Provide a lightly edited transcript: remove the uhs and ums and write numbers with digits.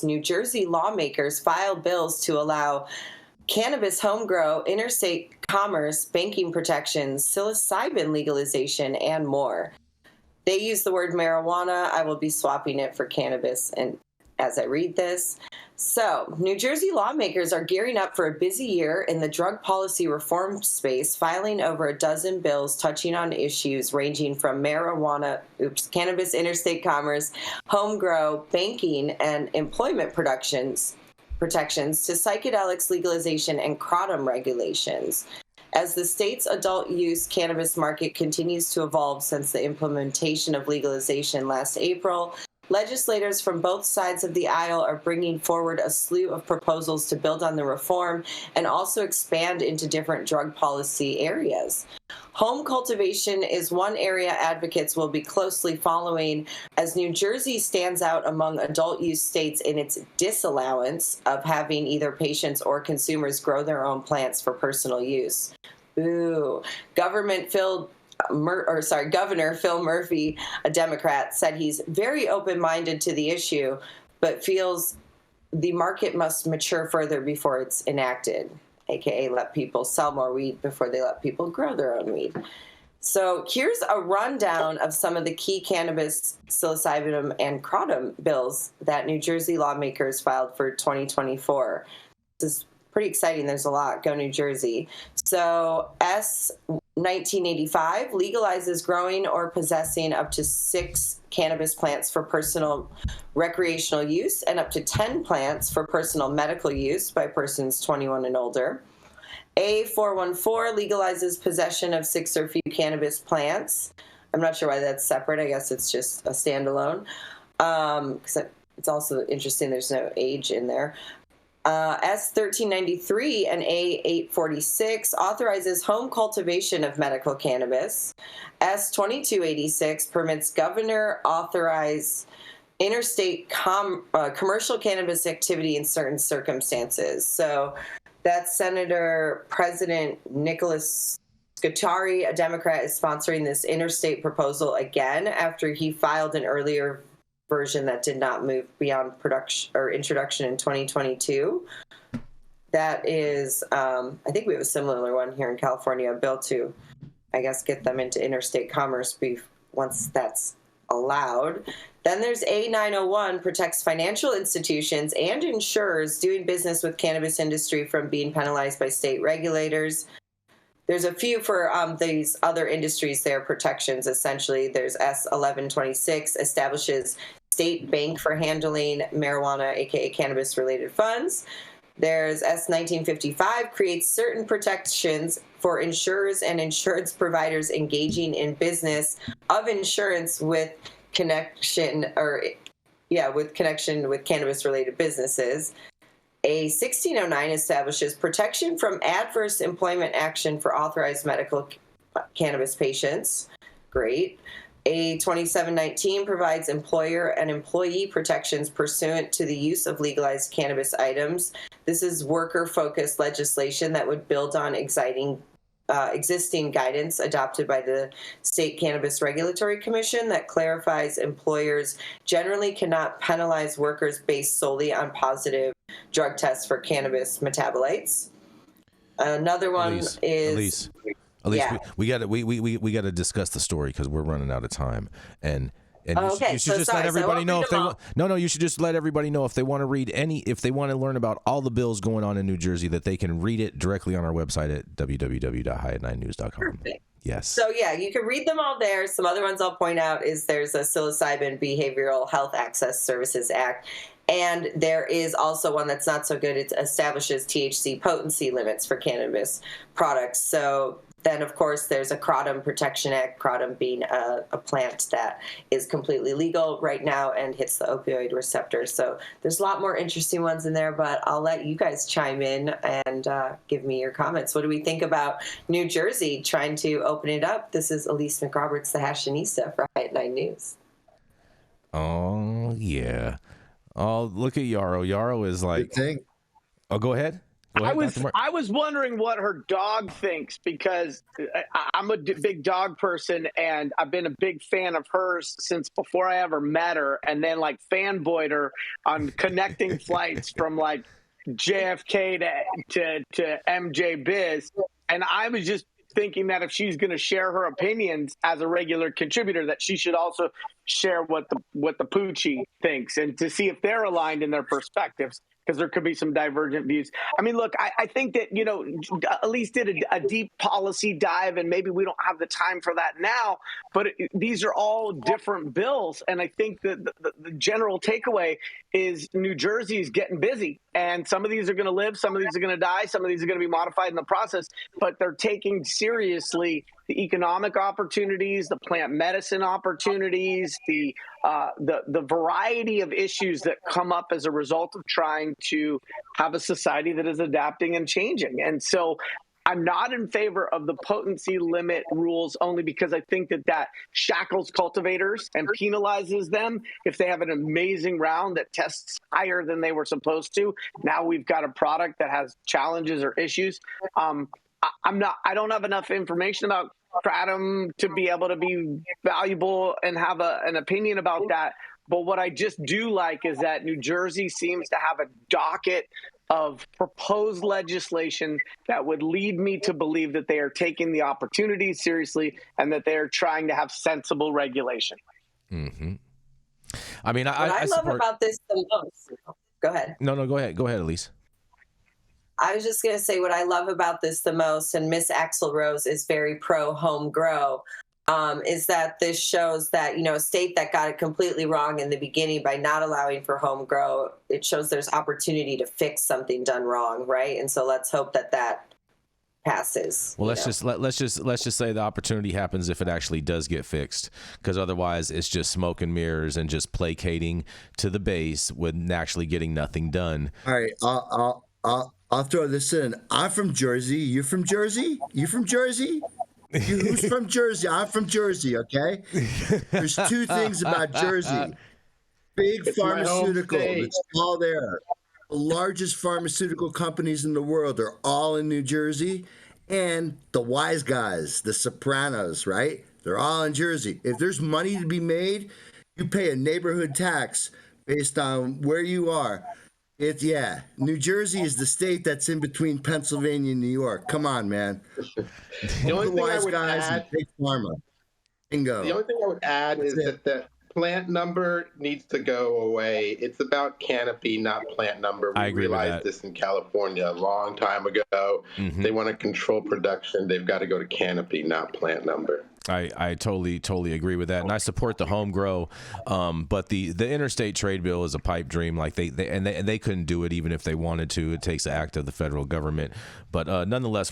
New Jersey lawmakers filed bills to allow cannabis home grow, interstate commerce, banking protections, psilocybin legalization, and more. They use the word marijuana. I will be swapping it for cannabis and as I read this. So, New Jersey lawmakers are gearing up for a busy year in the drug policy reform space, filing over a dozen bills touching on issues ranging from marijuana, cannabis, interstate commerce, home grow, banking, and employment protections to psychedelics legalization and kratom regulations. As the state's adult use cannabis market continues to evolve since the implementation of legalization last April, legislators from both sides of the aisle are bringing forward a slew of proposals to build on the reform and also expand into different drug policy areas. Home cultivation is one area advocates will be closely following, as New Jersey stands out among adult use states in its disallowance of having either patients or consumers grow their own plants for personal use. Boo. Governor Phil Murphy, a Democrat, said he's very open-minded to the issue, but feels the market must mature further before it's enacted, aka let people sell more weed before they let people grow their own weed. So here's a rundown of some of the key cannabis, psilocybin, and kratom bills that New Jersey lawmakers filed for 2024. This is pretty exciting. There's a lot. Go New Jersey. So S 1985 legalizes growing or possessing up to 6 cannabis plants for personal recreational use and up to 10 plants for personal medical use by persons 21 and older. A 414 legalizes possession of 6 or few cannabis plants. I'm not sure why that's separate. I guess it's just a standalone. Because it's also interesting there's no age in there. S 1393 and A 846 authorizes home cultivation of medical cannabis. S 2286 permits governor authorize interstate commercial cannabis activity in certain circumstances. So that's Senator President Nicholas Scutari, a Democrat, is sponsoring this interstate proposal again after he filed an earlier version that did not move beyond production or introduction in 2022. That is, I think we have a similar one here in California, a bill to, I guess, get them into interstate commerce once that's allowed. Then there's A901, protects financial institutions and insurers doing business with cannabis industry from being penalized by state regulators. There's a few for these other industries, their protections, essentially. There's S1126, establishes state bank for handling marijuana, aka cannabis-related funds. There's S1955, creates certain protections for insurers and insurance providers engaging in business of insurance with connection with cannabis-related businesses. A 1609 establishes protection from adverse employment action for authorized medical cannabis patients. Great. A 2719 provides employer and employee protections pursuant to the use of legalized cannabis items. This is worker-focused legislation that would build on existing guidance adopted by the State Cannabis Regulatory Commission that clarifies employers generally cannot penalize workers based solely on positive drug tests for cannabis metabolites. Another one is Elise, yeah. we got to discuss the story because we're running out of time. And you should just let everybody know if they want. No, you should just let everybody know if they want to if they want to learn about all the bills going on in New Jersey, that they can read it directly on our website at www.highat9news.com. Perfect. Yes. So yeah, you can read them all there. Some other ones I'll point out is there's a Psilocybin Behavioral Health Access Services Act. And there is also one that's not so good. It establishes THC potency limits for cannabis products. So then, of course, there's a Kratom Protection Act, kratom being a plant that is completely legal right now and hits the opioid receptor. So there's a lot more interesting ones in there, but I'll let you guys chime in and give me your comments. What do we think about New Jersey trying to open it up? This is Elise McRoberts, the Hashanista for High at 9 News. Oh, yeah. Oh, look at Yarrow. Yarrow is like... Good thing. Oh, go ahead. I was wondering what her dog thinks, because I'm a big dog person, and I've been a big fan of hers since before I ever met her, and then like fanboyed her on connecting flights from like JFK to MJ Biz, and I was just thinking that if she's going to share her opinions as a regular contributor, that she should also share what the Poochie thinks, and to see if they're aligned in their perspectives, because there could be some divergent views. I mean, look, I think that, Elise did a deep policy dive, and maybe we don't have the time for that now, but these are all different bills. And I think that the general takeaway is New Jersey is getting busy, and some of these are going to live, some of these are going to die, some of these are going to be modified in the process, but they're taking seriously the economic opportunities, the plant medicine opportunities, the variety of issues that come up as a result of trying to have a society that is adapting and changing. And so I'm not in favor of the potency limit rules, only because I think that shackles cultivators and penalizes them if they have an amazing round that tests higher than they were supposed to. Now we've got a product that has challenges or issues. I don't have enough information about kratom to be able to be valuable and have an opinion about that. But what I just do like is that New Jersey seems to have a docket of proposed legislation that would lead me to believe that they are taking the opportunities seriously and that they are trying to have sensible regulation. Mm-hmm. I mean, I love about this the most. Go ahead. No, go ahead. Go ahead, Elise. I was just going to say what I love about this the most, and Miss Axelrose is very pro home grow, is that this shows that, a state that got it completely wrong in the beginning by not allowing for home grow, it shows there's opportunity to fix something done wrong, right? And so let's hope that passes. Well, let's just say the opportunity happens if it actually does get fixed, because otherwise it's just smoke and mirrors and just placating to the base with actually getting nothing done. All right, I'll throw this in. I'm from Jersey. You from Jersey? You from Jersey? Who's from Jersey? I'm from Jersey, okay? There's two things about Jersey. Big pharmaceutical. It's all there. The largest pharmaceutical companies in the world are all in New Jersey. And the wise guys, the Sopranos, right? They're all in Jersey. If there's money to be made, you pay a neighborhood tax based on where you are. New Jersey is the state that's in between Pennsylvania and New York. Come on, man. The only thing I would add, big pharma. Bingo. The only thing I would add is that the plant number needs to go away. It's about canopy, not plant number. We realized this in California a long time ago. Mm-hmm. They want to control production. They've got to go to canopy, not plant number. I totally agree with that, and I support the home grow, but the interstate trade bill is a pipe dream. Like they couldn't do it even if they wanted to. It takes the act of the federal government, but nonetheless.